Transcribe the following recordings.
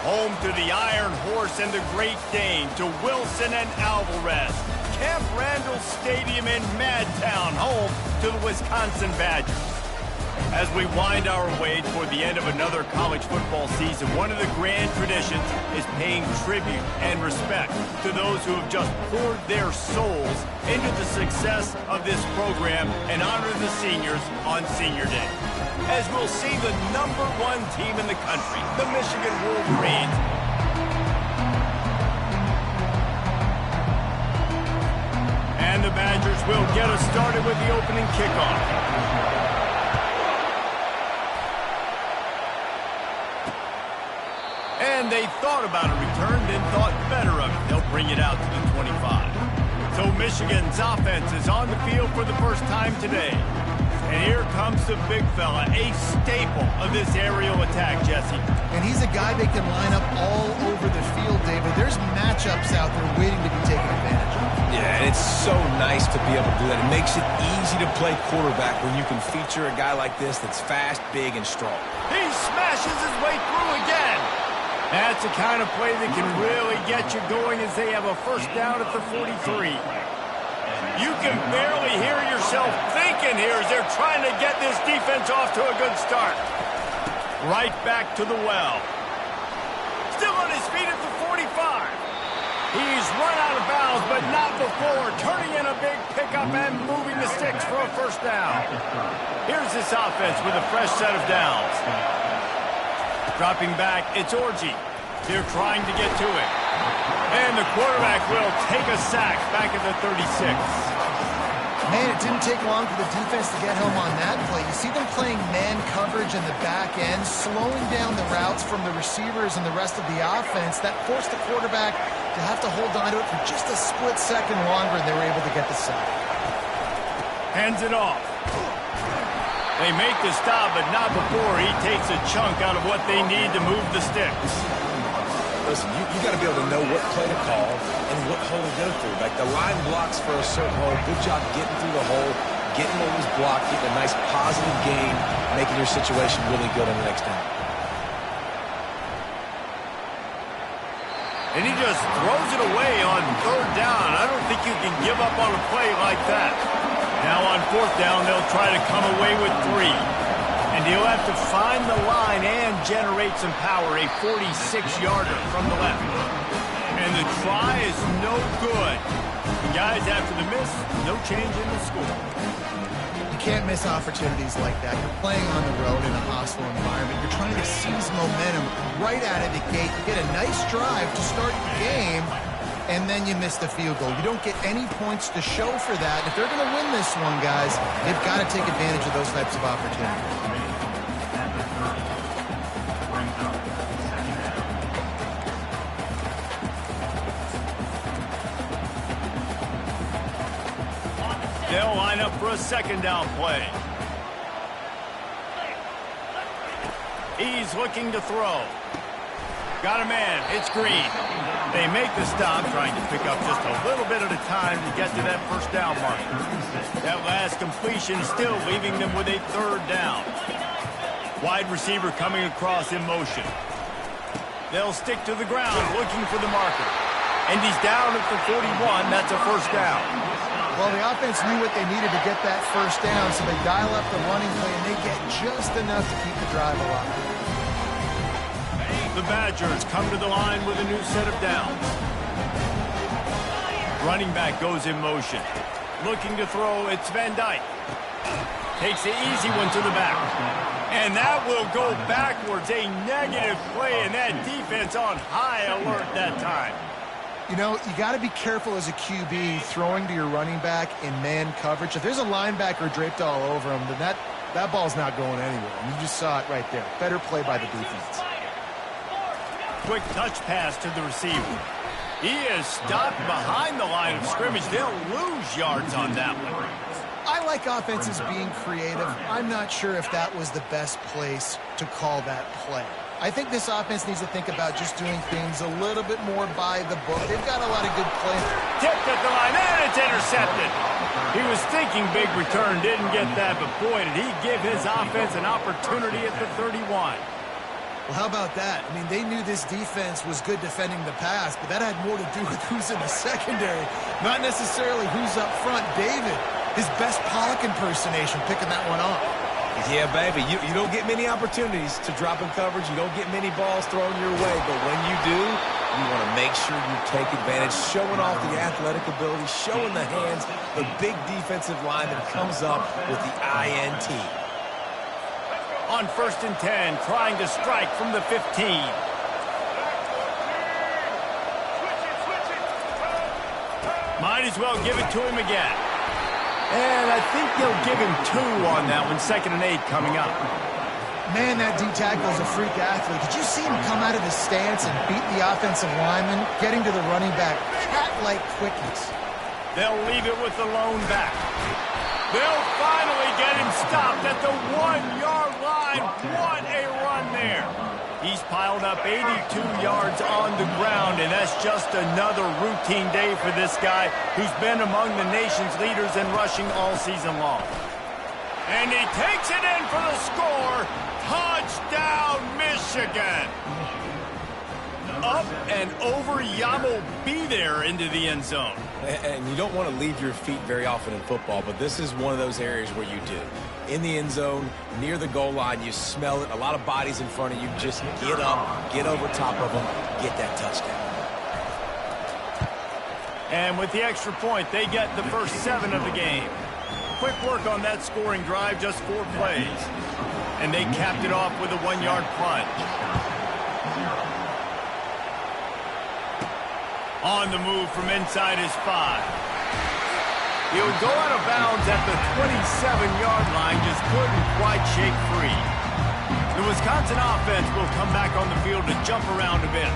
Home to the Iron Horse and the Great Dane, to Wilson and Alvarez. Camp Randall Stadium in Madtown, home to the Wisconsin Badgers. As we wind our way toward the end of another college football season, one of the grand traditions is paying tribute and respect to those who have just poured their souls into the success of this program and honor the seniors on Senior Day. As we'll see the #1 team in the country, the Michigan Wolverines, and the Badgers will get us started with the opening kickoff. And they thought about a return, then thought better of it. They'll bring it out to the 25. So Michigan's offense is on the field for the first time today. And here comes the big fella, a staple of this aerial attack, Jesse. And he's a guy they can line up all over the field, David. There's matchups out there waiting to be taken advantage of. Yeah, and it's so nice to be able to do that. It makes it easy to play quarterback when you can feature a guy like this that's fast, big, and strong. He smashes his way through again. That's the kind of play that can really get you going as they have a first down at the 43. You can barely hear yourself thinking here as they're trying to get this defense off to a good start. Right back to the well. Still on his feet at the 45. He's run out of bounds, but not before. Turning in a big pickup and moving the sticks for a first down. Here's this offense with a fresh set of downs. Dropping back, it's Orji. They're trying to get to it. And the quarterback will take a sack back at the 36. Man, it didn't take long for the defense to get home on that play. You see them playing man coverage in the back end, slowing down the routes from the receivers and the rest of the offense. That forced the quarterback to have to hold on to it for just a split second longer, and they were able to get the sack. Hands it off. They make the stop, but not before he takes a chunk out of what they need to move the sticks. Listen, you got to be able to know what play to call and what hole to go through. Like the line blocks for a certain hole. Good job getting through the hole, getting what was blocked, getting a nice positive gain, making your situation really good on the next down. And he just throws it away on third down. I don't think you can give up on a play like that. Now on fourth down, they'll try to come away with 3. And he'll have to find the line and generate some power, a 46-yarder from the left. And the try is no good. And guys, after the miss, no change in the score. You can't miss opportunities like that. You're playing on the road in a hostile environment. You're trying to seize momentum right out of the gate. You get a nice drive to start the game, and then you miss the field goal. You don't get any points to show for that. If they're going to win this one, guys, they've got to take advantage of those types of opportunities. They'll line up for a second down play. He's looking to throw. Got a man. It's Green. They make the stop, trying to pick up just a little bit at a time to get to that first down mark. That last completion still leaving them with a third down. Wide receiver coming across in motion. They'll stick to the ground looking for the marker. And he's down at the 41. That's a first down. Well, the offense knew what they needed to get that first down, so they dial up the running play, and they get just enough to keep the drive alive. The Badgers come to the line with a new set of downs. Running back goes in motion. Looking to throw, it's Van Dyke. Takes the easy one to the back. And that will go backwards. A negative play, and that defense on high alert that time. You know, you got to be careful as a QB throwing to your running back in man coverage. If there's a linebacker draped all over him, then that ball's not going anywhere. And you just saw it right there. Better play by the defense. Quick touch pass to the receiver. He is stopped behind the line of scrimmage. They'll lose yards on that one. I like offenses being creative. I'm not sure if that was the best place to call that play. I think this offense needs to think about just doing things a little bit more by the book. They've got a lot of good plays. Tipped at the line, and it's intercepted. He was thinking big return, didn't get that, but boy, did he give his offense an opportunity at the 31. Well, how about that? I mean, they knew this defense was good defending the pass, but that had more to do with who's in the secondary, not necessarily who's up front. David, his best Pollock impersonation, picking that one off. Yeah, baby, you don't get many opportunities to drop in coverage. You don't get many balls thrown your way, but when you do, you want to make sure you take advantage, showing off the athletic ability, showing the hands. The big defensive lineman comes up with the INT. On 1st and 10, trying to strike from the 15. Might as well give it to him again. And I think they'll give him 2 on that one. 2nd and 8 coming up. Man, that D-tackle is a freak athlete. Did you see him come out of his stance and beat the offensive lineman, getting to the running back? Cat-like quickness. They'll leave it with the lone back. They'll finally get him stopped at the 1-yard line. What a run there. He's piled up 82 yards on the ground, and that's just another routine day for this guy who's been among the nation's leaders in rushing all season long. And he takes it in for the score. Touchdown, Michigan. Up and over Yamo be there into the end zone. And you don't want to leave your feet very often in football, but this is one of those areas where you do. In the end zone, near the goal line, you smell it. A lot of bodies in front of you. Just get up, get over top of them, get that touchdown. And with the extra point, they get the first 7 of the game. Quick work on that scoring drive, just 4 plays. And they capped it off with a 1-yard plunge. On the move from inside his 5. He'll go out of bounds at the 27-yard line, just couldn't quite shake free. The Wisconsin offense will come back on the field to jump around a bit.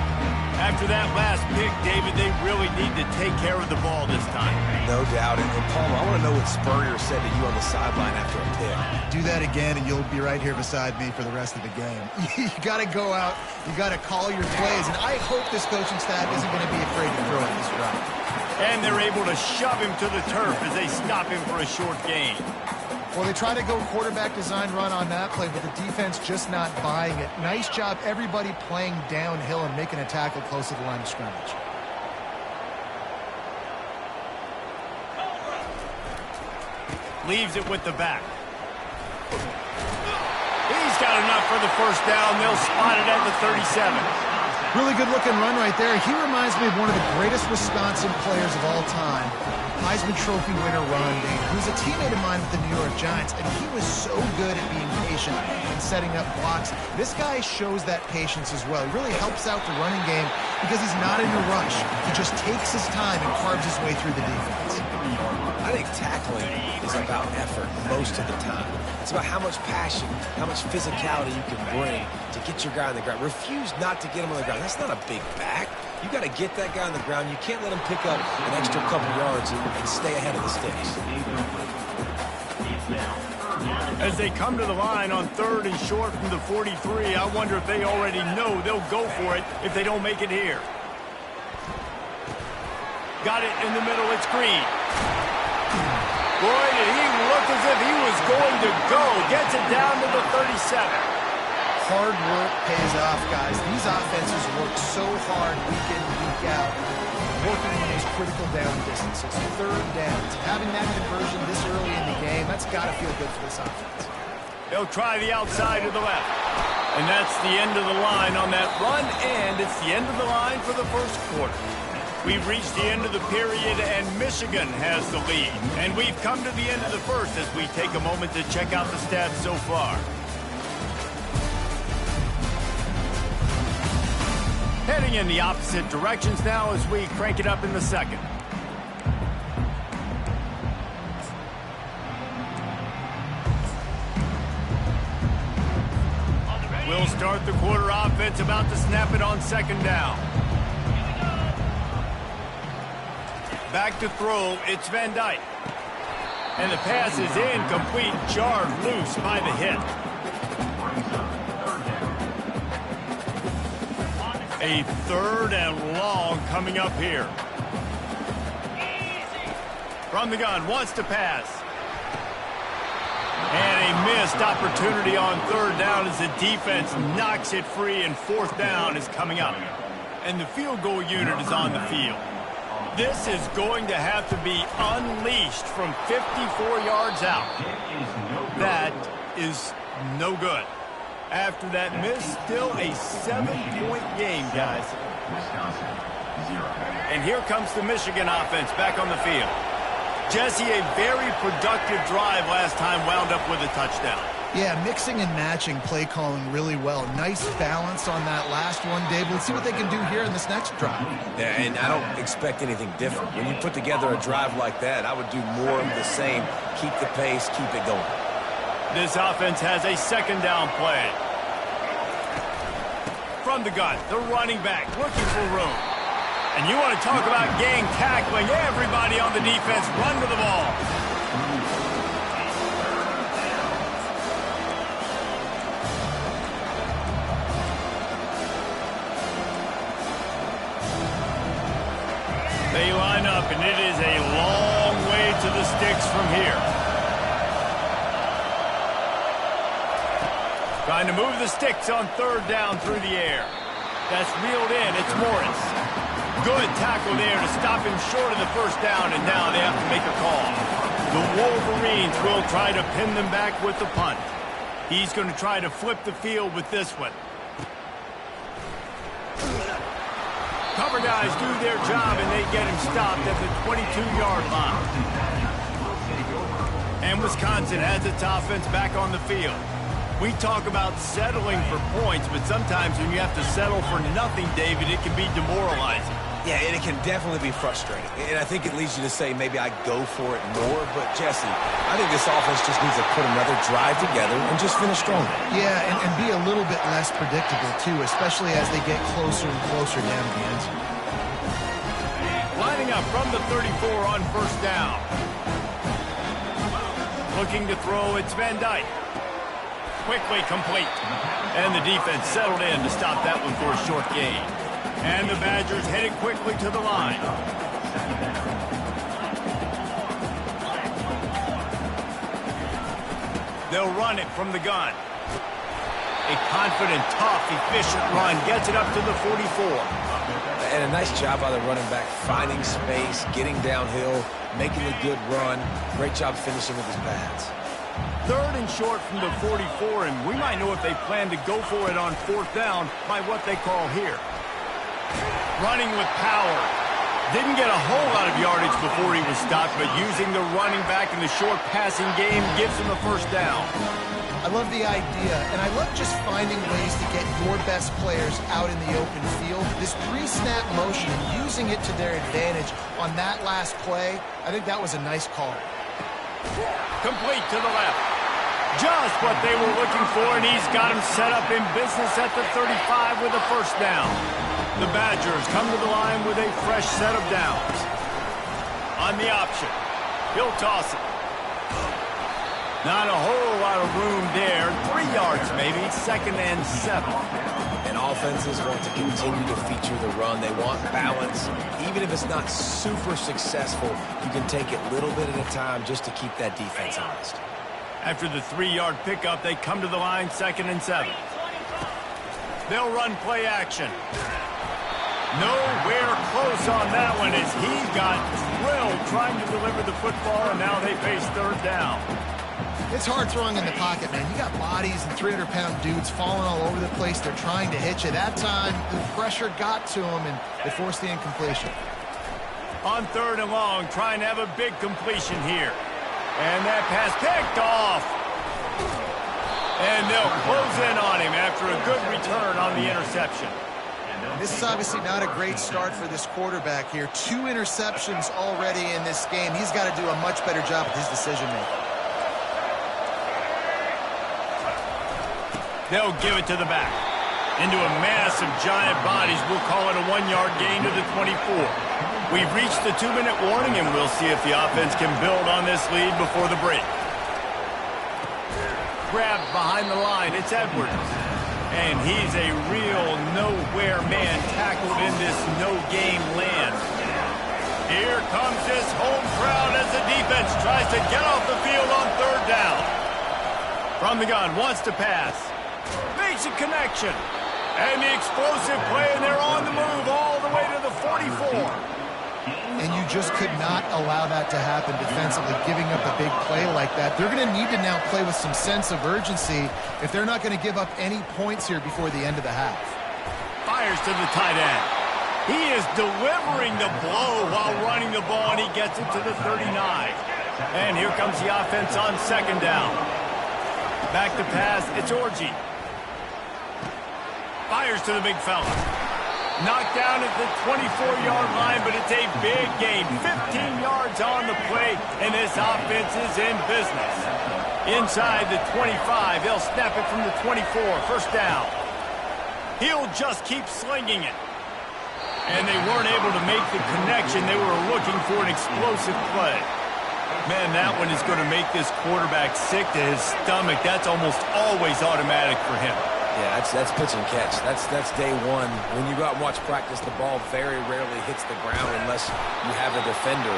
After that last pick, David, they really need to take care of the ball this time. No doubt. And Palmer, I want to know what Spurrier said to you on the sideline after a pick. Do that again, and you'll be right here beside me for the rest of the game. You got to go out. You got to call your plays, and I hope this coaching staff isn't going to be afraid to throw it this route. And they're able to shove him to the turf as they stop him for a short gain. Well, they try to go quarterback design run on that play, but the defense just not buying it. Nice job, everybody playing downhill and making a tackle close to the line of scrimmage. Leaves it with the back. He's got enough for the first down. They'll spot it at the 37. Really good-looking run right there. He reminds me of one of the greatest Wisconsin players of all time, Heisman Trophy winner Ron Dayne, who's a teammate of mine with the New York Giants, and he was so good at being patient and setting up blocks. This guy shows that patience as well. He really helps out the running game because he's not in a rush. He just takes his time and carves his way through the defense. I think tackling is about effort most of the time. It's about how much passion, how much physicality you can bring to get your guy on the ground. Refuse not to get him on the ground. That's not a big back. You got to get that guy on the ground. You can't let him pick up an extra couple yards and stay ahead of the sticks. As they come to the line on 3rd and short from the 43, I wonder if they already know they'll go for it if they don't make it here. Got it in the middle. It's Green. Boy, did he look as if he was going to go. Gets it down to the 37. Hard work pays off, guys. These offenses work so hard week in, week out, working in those critical down distances, 3rd downs. Having that conversion this early in the game, that's got to feel good for this offense. They'll try the outside to the left. And that's the end of the line on that run, and it's the end of the line for the first quarter. We've reached the end of the period, and Michigan has the lead. And we've come to the end of the first as we take a moment to check out the stats so far. Heading in the opposite directions now as we crank it up in the second. We'll start the quarter offense, about to snap it on 2nd down. Back to throw, it's Van Dyke. And the pass is incomplete, jarred loose by the hit. A 3rd and long coming up here. From the gun, wants to pass. And a missed opportunity on third down as the defense knocks it free, and fourth down is coming up. And the field goal unit is on the field. This is going to have to be unleashed from 54 yards out. That is no good. After that miss, still a 7-point game, guys. And here comes the Michigan offense back on the field. Jesse, a very productive drive last time wound up with a touchdown. Yeah, mixing and matching play calling really well. Nice balance on that last one, Dave. Let's see what they can do here in this next drive. Yeah, and I don't expect anything different. When you put together a drive like that, I would do more of the same. Keep the pace, keep it going. This offense has a second down play. From the gun, the running back looking for room. And you want to talk about gang tackling. Everybody on the defense run to the ball. They line up, and it is a long way to the sticks from here. Trying to move the sticks on third down through the air. That's reeled in. It's Morris. Good tackle there to stop him short of the first down, and now they have to make a call. The Wolverines will try to pin them back with the punt. He's going to try to flip the field with this one. Cover guys do their job, and they get him stopped at the 22-yard line. And Wisconsin has its offense back on the field. We talk about settling for points, but sometimes when you have to settle for nothing, David, it can be demoralizing. Yeah, and it can definitely be frustrating. And I think it leads you to say maybe I go for it more. But, Jesse, I think this offense just needs to put another drive together and just finish stronger. Yeah, and be a little bit less predictable, too, especially as they get closer and closer down to the end zone. Lining up from the 34 on first down. Looking to throw, it's Van Dyke. Quickly complete. And the defense settled in to stop that one for a short gain. And the Badgers headed quickly to the line. They'll run it from the gun. A confident, tough, efficient run gets it up to the 44. And a nice job by the running back, finding space, getting downhill, making a good run. Great job finishing with his pads. Third and short from the 44, and we might know if they plan to go for it on fourth down by what they call here. Running with power. Didn't get a whole lot of yardage before he was stopped, but using the running back in the short passing game gives him a first down. I love the idea, and I love just finding ways to get your best players out in the open field. This pre-snap motion and using it to their advantage on that last play, I think that was a nice call. Complete to the left. Just what they were looking for, and he's got him set up in business at the 35 with a first down. The Badgers come to the line with a fresh set of downs. On the option, he'll toss it. Not a whole lot of room there. 3 yards maybe, second and 7. And offenses want to continue to feature the run. They want balance. Even if it's not super successful, you can take it little bit at a time just to keep that defense honest. After the 3-yard pickup, they come to the line, second and 7. They'll run play action. Nowhere close on that one as he got drilled trying to deliver the football, and now they face third down. It's hard throwing in the pocket, man. You got bodies and 300-pound dudes falling all over the place. They're trying to hit you. That time, the pressure got to them, and they forced the incompletion. On third and long, trying to have a big completion here. And that pass picked off. And they'll close in on him after a good return on the interception. This is obviously not a great start for this quarterback here. 2 interceptions already in this game. He's got to do a much better job with his decision-making. They'll give it to the back. Into a mass of giant bodies. We'll call it a 1-yard gain to the 24. We've reached the 2-minute warning, and we'll see if the offense can build on this lead before the break. Grabbed behind the line. It's Edwards. And he's a real nowhere man tackled in this no-game land. Here comes this home crowd as the defense tries to get off the field on third down. From the gun, wants to pass. Makes a connection. And the explosive play, and they're on the move all the way to the 44. And you just could not allow that to happen defensively, giving up a big play like that. They're going to need to now play with some sense of urgency if they're not going to give up any points here before the end of the half. Fires to the tight end. He is delivering the blow while running the ball, and he gets it to the 39. And here comes the offense on second down. Back to pass, it's Orji. Fires to the big fella. Knocked down at the 24-yard line, but it's a big gain. 15 yards on the play, and this offense is in business. Inside the 25, they'll snap it from the 24. First down. He'll just keep slinging it. And they weren't able to make the connection. They were looking for an explosive play. Man, that one is going to make this quarterback sick to his stomach. That's almost always automatic for him. Yeah, that's pitch and catch. That's day one. When you go out and watch practice, the ball very rarely hits the ground unless you have a defender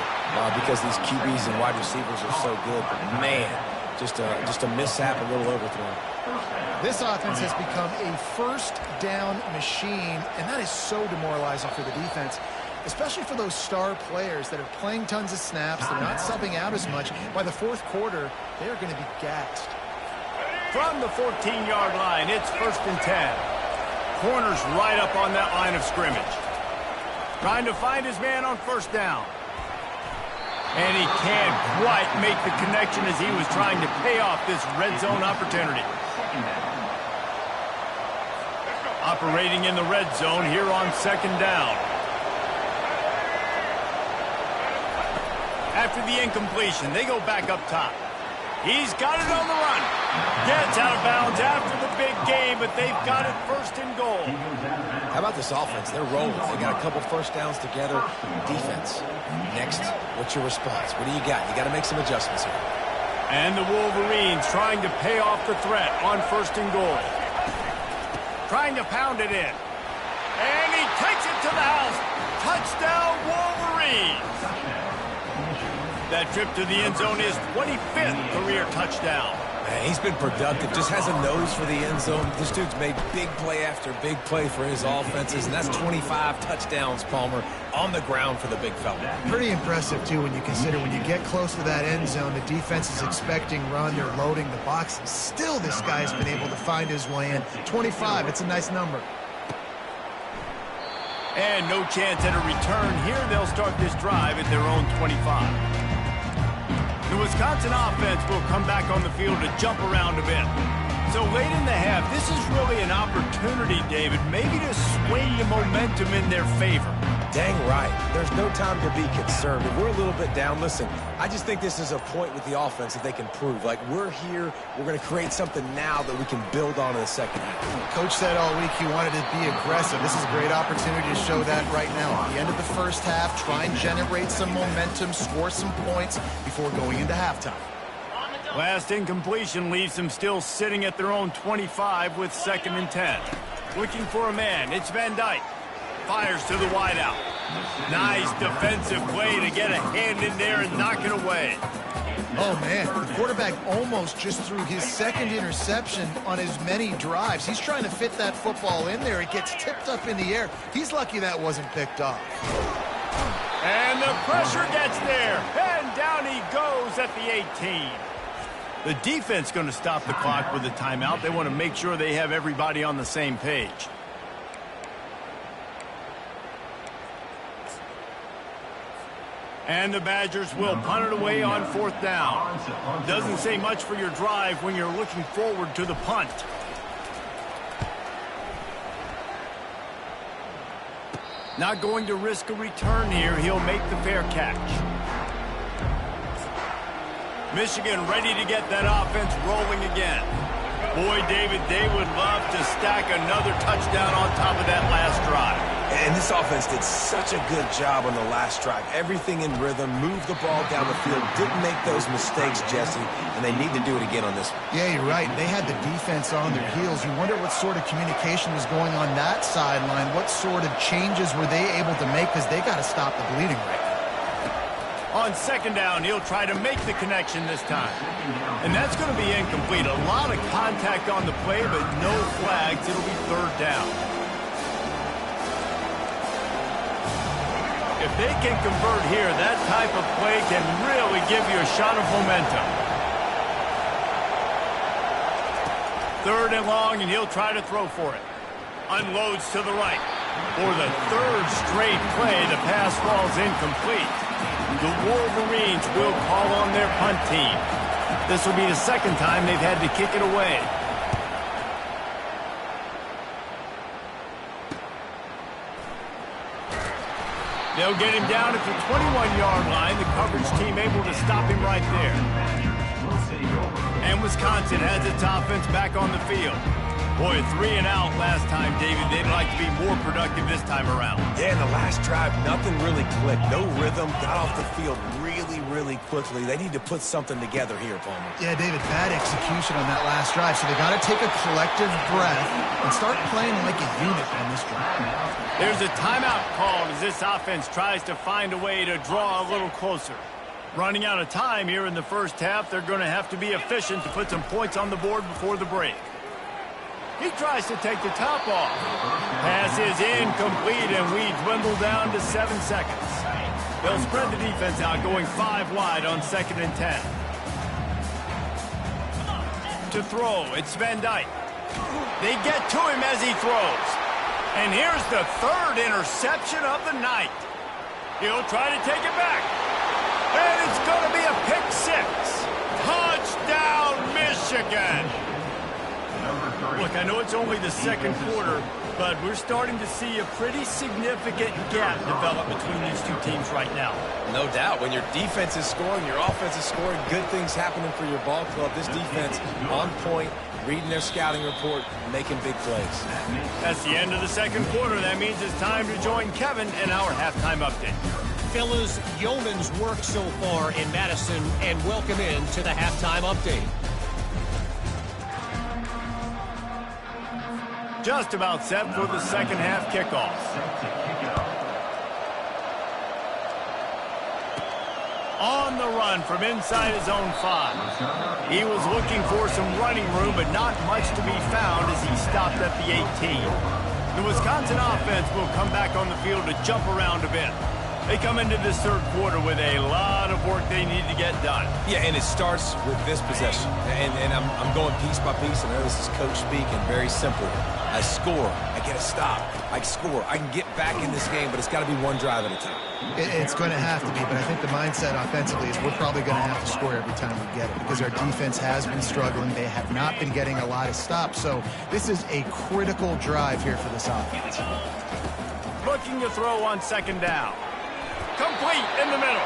because these QBs and wide receivers are so good. But man, just a mishap, a little overthrow. This offense has become a first down machine, and that is so demoralizing for the defense, especially for those star players that are playing tons of snaps. They're not subbing out as much. By the fourth quarter, they are going to be gassed. From the 14-yard line, it's 1st and 10. Corner's right up on that line of scrimmage. Trying to find his man on first down. And he can't quite make the connection as he was trying to pay off this red zone opportunity. Operating in the red zone here on second down. After the incompletion, they go back up top. He's got it on the run. Gets out of bounds after the big game, but they've got it 1st and goal. How about this offense? They're rolling. They got a couple first downs together. Defense. Next, what's your response? What do you got? You got to make some adjustments here. And the Wolverines trying to pay off the threat on 1st and goal. Trying to pound it in. And he takes it to the house. Touchdown, Wolverines. That trip to the end zone is 25th career touchdown. Man, he's been productive. Just has a nose for the end zone. This dude's made big play after big play for his offenses, and that's 25 touchdowns, Palmer, on the ground for the big fella. Pretty impressive, too, when you consider when you get close to that end zone, the defense is expecting run. They're loading the box. Still, this guy's been able to find his way in. 25, it's a nice number. And no chance at a return here. They'll start this drive at their own 25. The Wisconsin offense will come back on the field to jump around a bit. So late in the half, this is really an opportunity, David, maybe to swing the momentum in their favor. Dang right. There's no time to be concerned. If we're a little bit down, listen, I just think this is a point with the offense that they can prove. Like, we're here, we're going to create something now that we can build on in the second half. Coach said all week he wanted to be aggressive. This is a great opportunity to show that right now. At the end of the first half, try and generate some momentum, score some points before going into halftime. Last incompletion leaves them still sitting at their own 25 with 2nd and 10. Looking for a man, it's Van Dyke. Fires to the wideout. Nice defensive play to get a hand in there and knock it away. Oh, man, the quarterback almost just threw his 2nd interception on as many drives. He's trying to fit that football in there. It gets tipped up in the air. He's lucky that wasn't picked off. And the pressure gets there. And down he goes at the 18. The defense going to stop the clock with a timeout. They want to make sure they have everybody on the same page. And the Badgers will punt it away on 4th down. Doesn't say much for your drive when you're looking forward to the punt. Not going to risk a return here. He'll make the fair catch. Michigan ready to get that offense rolling again. Boy, David, they would love to stack another touchdown on top of that last drive. And this offense did such a good job on the last drive. Everything in rhythm, moved the ball down the field, didn't make those mistakes, Jesse, and they need to do it again on this one. Yeah, you're right. They had the defense on their heels. You wonder what sort of communication was going on that sideline. What sort of changes were they able to make, because they got to stop the bleeding right now. On second down, he'll try to make the connection this time. And that's going to be incomplete. A lot of contact on the play, but no flags. It'll be third down. If they can convert here, that type of play can really give you a shot of momentum. Third and long, and he'll try to throw for it. Unloads to the right. For the third straight play, the pass falls incomplete. The Wolverines will call on their punt team. This will be the second time they've had to kick it away. They'll get him down at the 21-yard line. The coverage team able to stop him right there. And Wisconsin has its offense back on the field. Boy, 3 and out last time, David. They'd like to be more productive this time around. Yeah, in the last drive, nothing really clicked. No rhythm. Got off the field really quickly. They need to put something together here, Palmer. Yeah, David, bad execution on that last drive. So they got to take a collective breath and start playing like a unit on this drive. There's a timeout called as this offense tries to find a way to draw a little closer. Running out of time here in the first half, they're going to have to be efficient to put some points on the board before the break. He tries to take the top off. Pass is incomplete, and we dwindle down to 7 seconds. They'll spread the defense out, going 5 wide on 2nd and 10. To throw, it's Van Dyke. They get to him as he throws. And here's the third interception of the night. He'll try to take it back. And it's going to be a pick 6. Touchdown, Michigan. Look, I know it's only the second quarter, but we're starting to see a pretty significant gap develop between these two teams right now. No doubt. When your defense is scoring, your offense is scoring, good things happening for your ball club. This defense on point, reading their scouting report, making big plays. That's the end of the second quarter. That means it's time to join Kevin in our halftime update. Fellas, yeoman's work so far in Madison, and welcome in to the halftime update. Just about set for the second half kickoff. On the run from inside his own 5. He was looking for some running room, but not much to be found as he stopped at the 18. The Wisconsin offense will come back on the field to jump around a bit. They come into this third quarter with a lot of work they need to get done. Yeah, and it starts with this possession. And I'm going piece by piece. I know this is coach speaking, very simple. I score. I get a stop. I score. I can get back in this game, but it's got to be one drive at a time. It's going to have to be, but I think the mindset offensively is we're probably going to have to score every time we get it because our defense has been struggling. They have not been getting a lot of stops, so this is a critical drive here for this offense. Looking to throw on second down. Complete in the middle.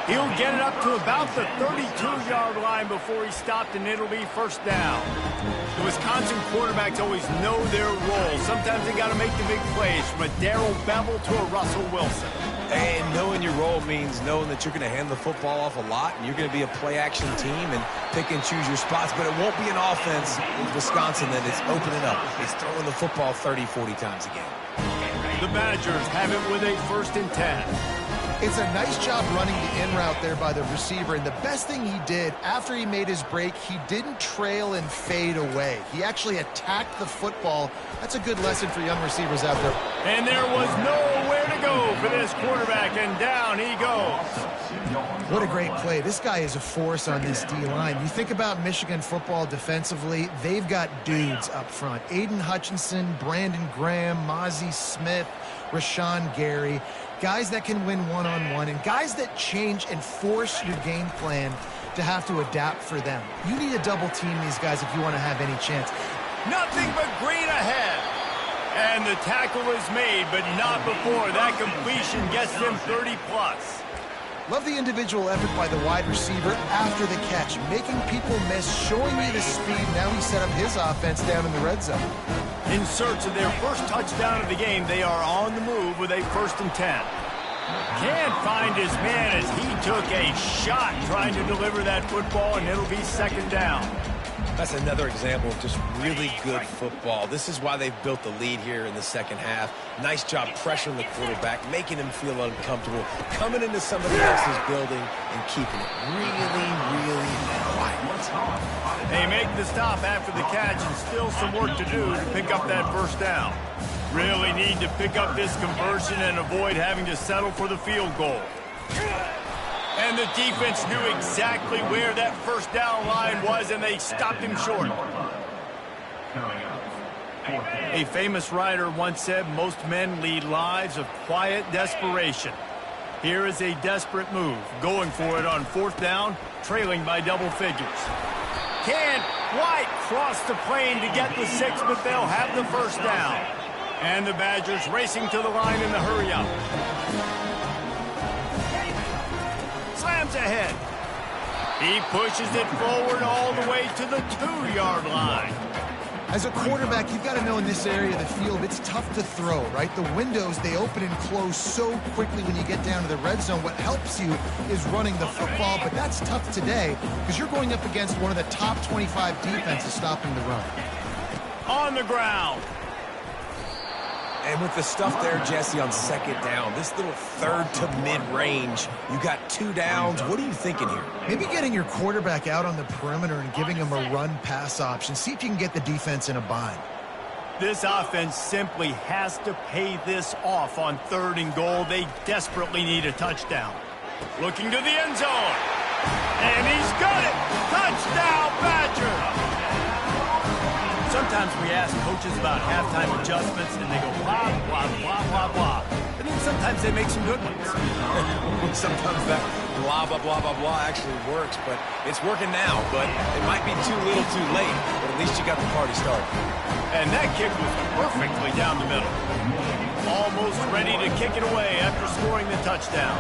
He'll get it up to about the 32-yard line before he stopped, and it'll be first down. The Wisconsin quarterbacks always know their role. Sometimes they got to make the big plays, from a Darrell Bevell to a Russell Wilson. And knowing your role means knowing that you're going to hand the football off a lot, and you're going to be a play-action team and pick and choose your spots, but it won't be an offense with Wisconsin that is opening up. It's throwing the football 30, 40 times a game. The Badgers have it with a 1st and 10. It's a nice job running the in route there by the receiver, and the best thing he did after he made his break, he didn't trail and fade away. He actually attacked the football. That's a good lesson for young receivers out there. And there was nowhere to go for this quarterback, and down he goes. What a great play. This guy is a force on this D-line. You think about Michigan football defensively, they've got dudes up front. Aiden Hutchinson, Brandon Graham, Mozzie Smith, Rashawn Gary. Guys that can win one-on-one and guys that change and force your game plan to have to adapt for them. You need to double team these guys if you want to have any chance. Nothing but green ahead. And the tackle is made, but not before that completion gets them 30-plus. Love the individual effort by the wide receiver after the catch, making people miss, showing you the speed. Now he set up his offense down in the red zone. In search of their first touchdown of the game, they are on the move with a 1st and 10. Can't find his man as he took a shot trying to deliver that football, and it'll be second down. That's another example of just really good football. This is why they've built the lead here in the second half. Nice job pressuring the quarterback, making him feel uncomfortable, coming into somebody else's building and keeping it really, really quiet. They make the stop after the catch and still some work to do to pick up that first down. Really need to pick up this conversion and avoid having to settle for the field goal. And the defense knew exactly where that first down line was, and they stopped him short. A famous writer once said, most men lead lives of quiet desperation. Here is a desperate move, going for it on fourth down, trailing by double figures. Can White cross the plane to get the 6, but they'll have the first down. And the Badgers racing to the line in the hurry-up. Slams ahead. He pushes it forward all the way to the 2-yard line. As a quarterback, you've got to know in this area of the field, it's tough to throw, right? The windows, they open and close so quickly when you get down to the red zone. What helps you is running the football, but that's tough today because you're going up against one of the top 25 defenses stopping the run. On the ground. And with the stuff there, Jesse, on second down, this little third to mid-range, you got 2 downs. What are you thinking here? Maybe getting your quarterback out on the perimeter and giving him a run-pass option. See if you can get the defense in a bind. This offense simply has to pay this off on 3rd and goal. They desperately need a touchdown. Looking to the end zone. And he's got it. Touchdown, Badger. Sometimes we ask coaches about halftime adjustments, and they go blah, blah, blah, blah, blah. And then sometimes they make some good ones. Sometimes that blah, blah, blah, blah, blah actually works, but it's working now. But it might be too little too late, but at least you got the party started. And that kick was perfectly down the middle. Almost ready to kick it away after scoring the touchdown.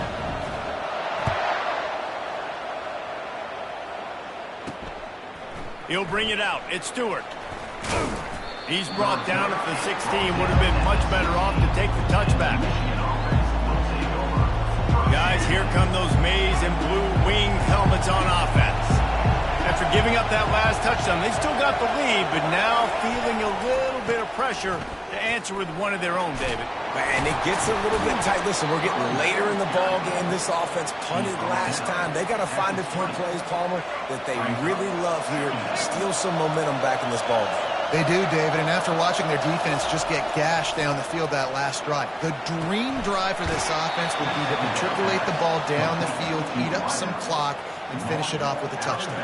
He'll bring it out. It's Stewart. He's brought down at the 16. Would have been much better off to take the touchback. Guys, here come those maize and blue winged helmets on offense. After giving up that last touchdown, they still got the lead, but now feeling a little bit of pressure to answer with one of their own, David. And it gets a little bit tight. Listen, we're getting later in the ball game. This offense punted last time. They got to find a few plays, Palmer, that they really love here. Steal some momentum back in this ball game. They do, David, and after watching their defense just get gashed down the field that last drive, the dream drive for this offense would be to matriculate the ball down the field, eat up some clock, and finish it off with a touchdown.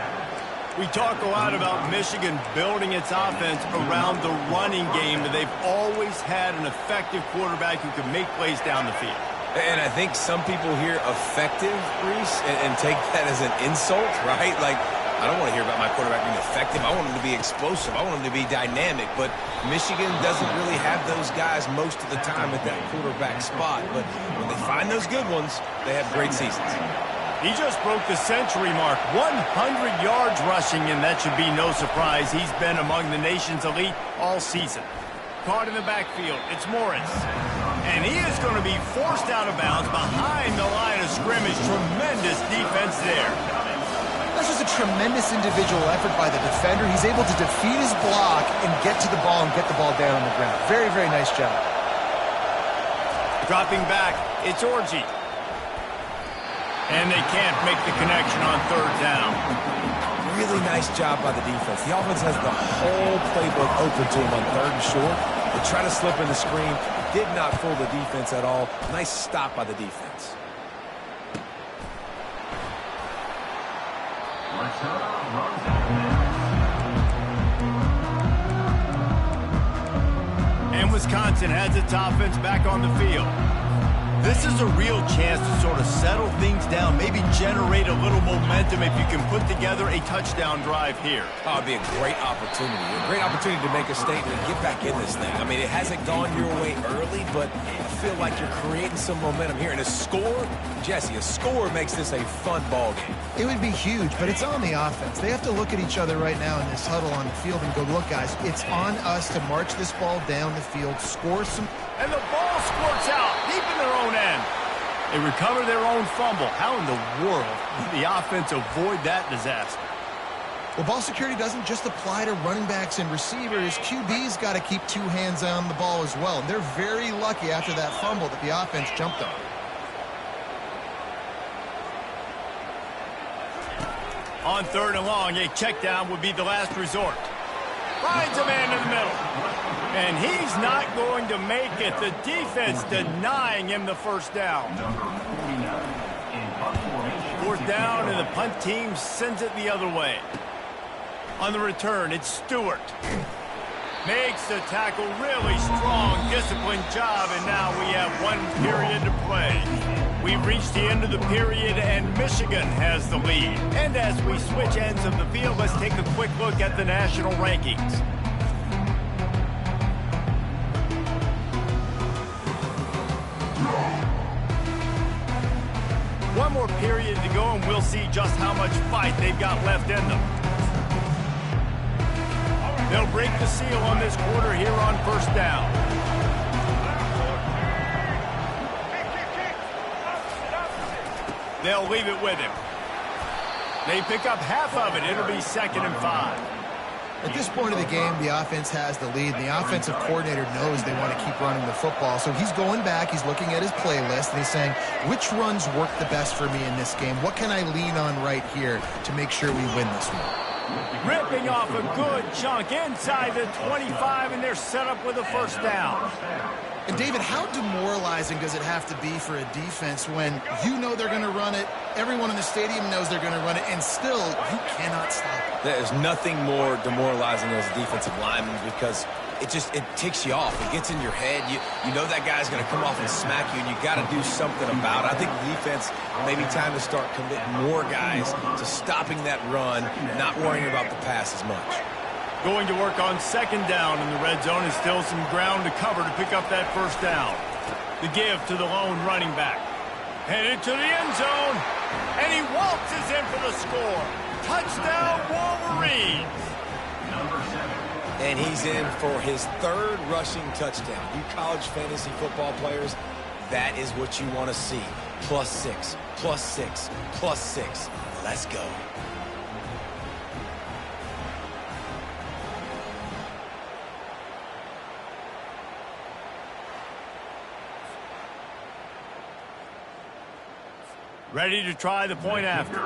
We talk a lot about Michigan building its offense around the running game, but they've always had an effective quarterback who can make plays down the field. And I think some people hear effective, Reese, and take that as an insult, right? Like, I don't want to hear about my quarterback being effective. I want him to be explosive. I want him to be dynamic. But Michigan doesn't really have those guys most of the time at that quarterback spot. But when they find those good ones, they have great seasons. He just broke the century mark, 100 yards rushing, and that should be no surprise. He's been among the nation's elite all season. Caught in the backfield, it's Morris. And he is going to be forced out of bounds behind the line of scrimmage. Tremendous defense there. That's just a tremendous individual effort by the defender. He's able to defeat his block and get to the ball and get the ball down on the ground. Very, very nice job. Dropping back, it's Orji. And they can't make the connection on 3rd down. Really nice job by the defense. The offense has the whole playbook open to them on 3rd and short. They try to slip in the screen. Did not fool the defense at all. Nice stop by the defense. And Wisconsin has its offense back on the field. This is a real chance to sort of settle things down, maybe generate a little momentum if you can put together a touchdown drive here. Oh, it'd be a great opportunity. A great opportunity to make a statement and get back in this thing. I mean, it hasn't gone your way early, but I feel like you're creating some momentum here. And a score, Jesse, a score makes this a fun ball game. It would be huge, but it's on the offense. They have to look at each other right now in this huddle on the field and go, look, guys, it's on us to march this ball down the field, score some. And the ball squirts out deep in their own end. They recover their own fumble. How in the world did the offense avoid that disaster? Well, ball security doesn't just apply to running backs and receivers. QB's got to keep two hands on the ball as well. And they're very lucky after that fumble that the offense jumped on. On 3rd and long, a check down would be the last resort. Finds a man in the middle. And he's not going to make it. The defense denying him the first down. 4th down, and the punt team sends it the other way. On the return, it's Stewart. Makes the tackle really strong, disciplined job, and now we have 1 period to play. We've reached the end of the period, and Michigan has the lead. And as we switch ends of the field, let's take a quick look at the national rankings. One more period to go, and we'll see just how much fight they've got left in them. They'll break the seal on this quarter here on 1st down. They'll leave it with him. They pick up half of it. It'll be 2nd and 5. At this point of the game, the offense has the lead, and the offensive coordinator knows they want to keep running the football. So he's going back, he's looking at his playlist, and he's saying, which runs work the best for me in this game? What can I lean on right here to make sure we win this one? Ripping off a good chunk inside the 25, and they're set up with a 1st down. And David, how demoralizing does it have to be for a defense when you know they're going to run it, everyone in the stadium knows they're going to run it, and still you cannot stop it? There's nothing more demoralizing as a defensive lineman because it ticks you off. It gets in your head. You know that guy's going to come off and smack you, and you got to do something about it. I think the defense maybe time to start committing more guys to stopping that run and not worrying about the pass as much. Going to work on 2nd down in the red zone, is still some ground to cover to pick up that 1st down. The give to the lone running back. Headed to the end zone, and he waltzes in for the score. Touchdown, Wolverines! And he's in for his 3rd rushing touchdown. You college fantasy football players, that is what you want to see. +6, +6, +6. Let's go. Ready to try the point after.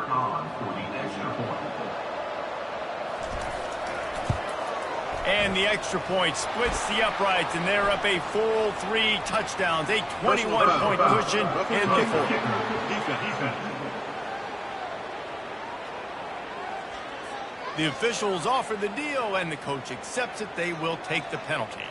And the extra point splits the uprights, and they're up a full 3 touchdowns, a 21-point cushion in the 4th. The officials offer the deal, and the coach accepts it. They will take the penalty.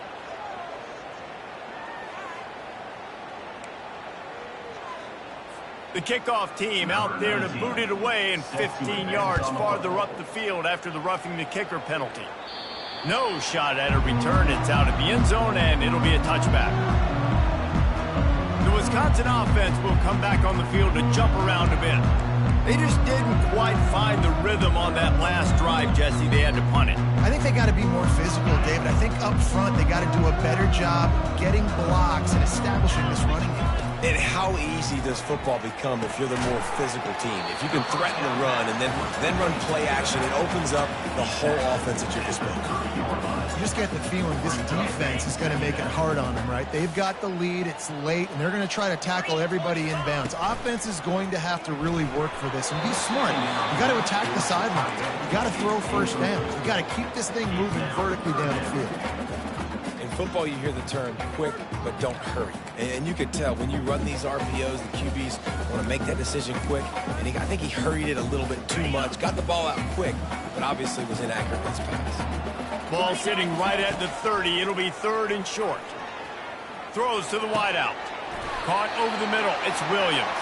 The kickoff team out there to boot it away, and 15 yards farther up the field after the roughing the kicker penalty. No shot at a return. It's out of the end zone, and it'll be a touchback. The Wisconsin offense will come back on the field to jump around a bit. They just didn't quite find the rhythm on that last drive, Jesse. They had to punt it. I think they got to be more physical, David. I think up front they got to do a better job getting blocks and establishing this running game. And how easy does football become if you're the more physical team? If you can threaten the run and then run play action, it opens up the whole offense at your disposal. You just get the feeling this defense is going to make it hard on them, right? They've got the lead, it's late, and they're going to try to tackle everybody inbounds. Offense is going to have to really work for this and be smart. You got to attack the sidelines. You got to throw 1st downs. You got to keep this thing moving vertically down the field. In football, you hear the term quick, but don't hurry. And you could tell when you run these RPOs, the QBs want to make that decision quick. And I think he hurried it a little bit too much. Got the ball out quick, but obviously was inaccurate with his pass. Ball sitting right at the 30. It'll be 3rd and short. Throws to the wideout. Caught over the middle. It's Williams.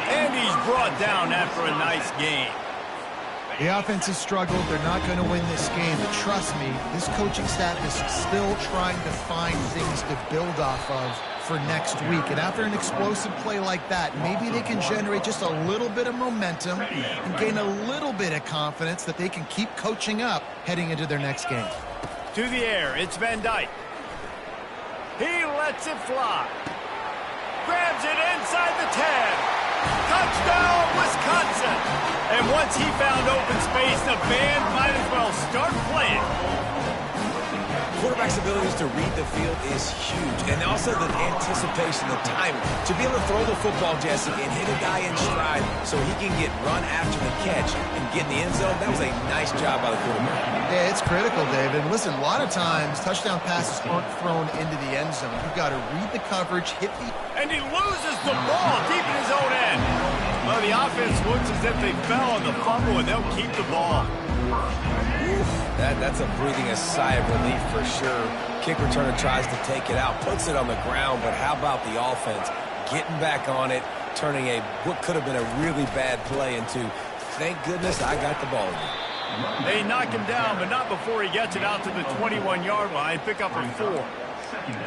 And he's brought down after a nice gain. The offense has struggled. They're not going to win this game, but trust me, this coaching staff is still trying to find things to build off of for next week. And after an explosive play like that, maybe they can generate just a little bit of momentum and gain a little bit of confidence that they can keep coaching up heading into their next game. To the air, it's Van Dyke. He lets it fly. Grabs it inside the 10. Touchdown, Wisconsin! And what once he found open space, the band might as well start playing. Quarterback's abilities to read the field is huge, and also the anticipation, the timing. To be able to throw the football, Jesse, and hit a guy in stride so he can get run after the catch and get in the end zone, that was a nice job by the quarterback. Yeah, it's critical, David. And listen, a lot of times, touchdown passes aren't thrown into the end zone. You've got to read the coverage, hit the... And he loses the ball deep in his own end. Well, the offense looks as if they fell on the fumble, and they'll keep the ball. That's a breathing a sigh of relief for sure. Kick returner tries to take it out, puts it on the ground, but how about the offense getting back on it, turning what could have been a really bad play into, thank goodness I got the ball again. They knock him down, but not before he gets it out to the 21-yard line. Pick up a 4.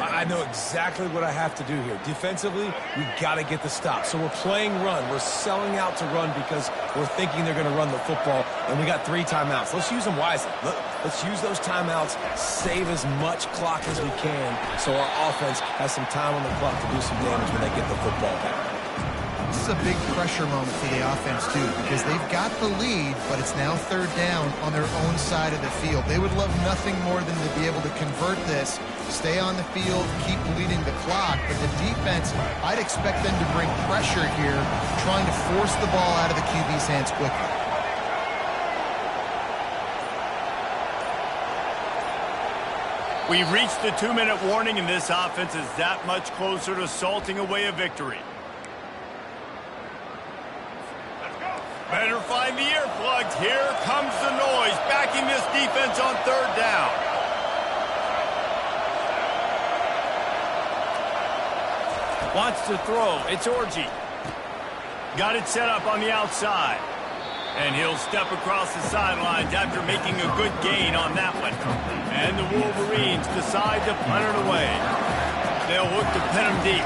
I know exactly what I have to do here. Defensively, we got to get the stop. So we're playing run. We're selling out to run because we're thinking they're going to run the football, and we got 3 timeouts. Let's use them wisely. Let's use those timeouts, save as much clock as we can so our offense has some time on the clock to do some damage when they get the football back. This is a big pressure moment for the offense, too, because they've got the lead, but it's now 3rd down on their own side of the field. They would love nothing more than to be able to convert this, stay on the field, keep leading the clock. But the defense, I'd expect them to bring pressure here, trying to force the ball out of the QB's hands quickly. We've reached the 2-minute warning, and this offense is that much closer to salting away a victory. Better find the earplugs. Here comes the noise, backing this defense on 3rd down. Wants to throw. It's Orji. Got it set up on the outside. And he'll step across the sidelines after making a good gain on that one. And the Wolverines decide to punt it away. They'll look to pin him deep.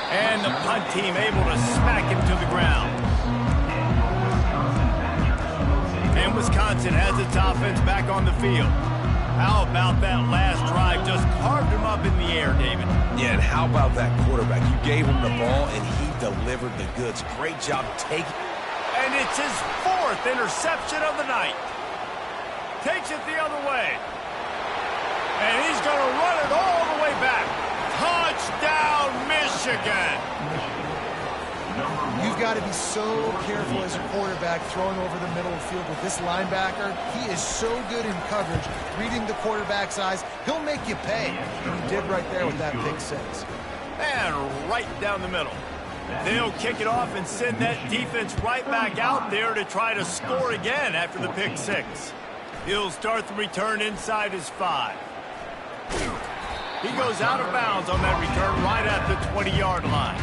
And the punt team able to smack him to the ground. And Wisconsin has its offense back on the field. How about that last drive? Just carved him up in the air, David. Yeah, and how about that quarterback? You gave him the ball, and he delivered the goods. Great job taking. And it's his 4th interception of the night. Takes it the other way. And he's going to run it all the way back. Touchdown, Michigan! You've got to be so careful as a quarterback throwing over the middle of the field with this linebacker. He is so good in coverage, reading the quarterback's eyes. He'll make you pay. And he did right there with that pick 6. And right down the middle. They'll kick it off and send that defense right back out there to try to score again after the pick 6. He'll start the return inside his 5. He goes out of bounds on that return right at the 20-yard line.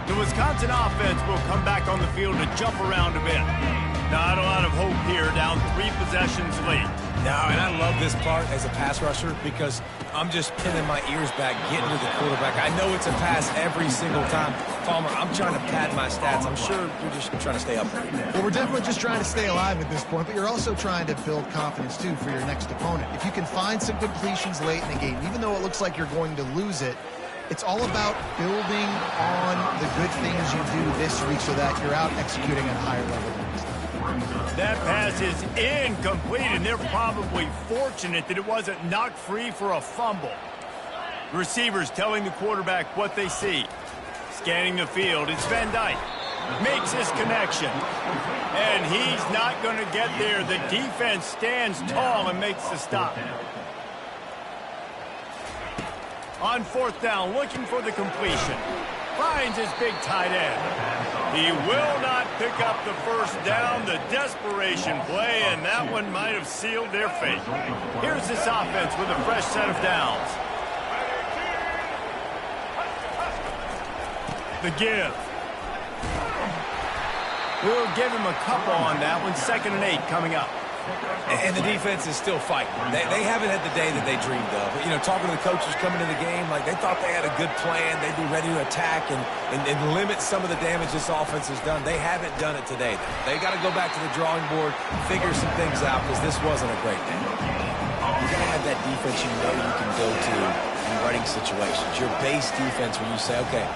The Wisconsin offense will come back on the field to jump around a bit. Not a lot of hope here, down 3 possessions late. No, and I love this part as a pass rusher because I'm just pinning my ears back, getting to the quarterback. I know it's a pass every single time. Palmer, I'm trying to pad my stats. I'm sure you're just trying to stay up there. Well, we're definitely just trying to stay alive at this point, but you're also trying to build confidence, too, for your next opponent. If you can find some completions late in the game, even though it looks like you're going to lose it, it's all about building on the good things you do this week so that you're out executing at a higher level next time. That pass is incomplete, and they're probably fortunate that it wasn't knocked free for a fumble. Receivers telling the quarterback what they see. Scanning the field, it's Van Dyke. Makes his connection. And he's not going to get there. The defense stands tall and makes the stop. On 4th down, looking for the completion. Finds his big tight end. He will not pick up the 1st down. The desperation play, and that one might have sealed their fate. Here's this offense with a fresh set of downs. The give. We'll give him a couple on that one. 2nd and 8 coming up. And the defense is still fighting. They haven't had the day that they dreamed of. You know, talking to the coaches coming into the game, like they thought they had a good plan. They'd be ready to attack and limit some of the damage this offense has done. They haven't done it today. They got to go back to the drawing board, figure some things out because this wasn't a great day. You got to have that defense you know you can go to in running situations. Your base defense when you say, okay,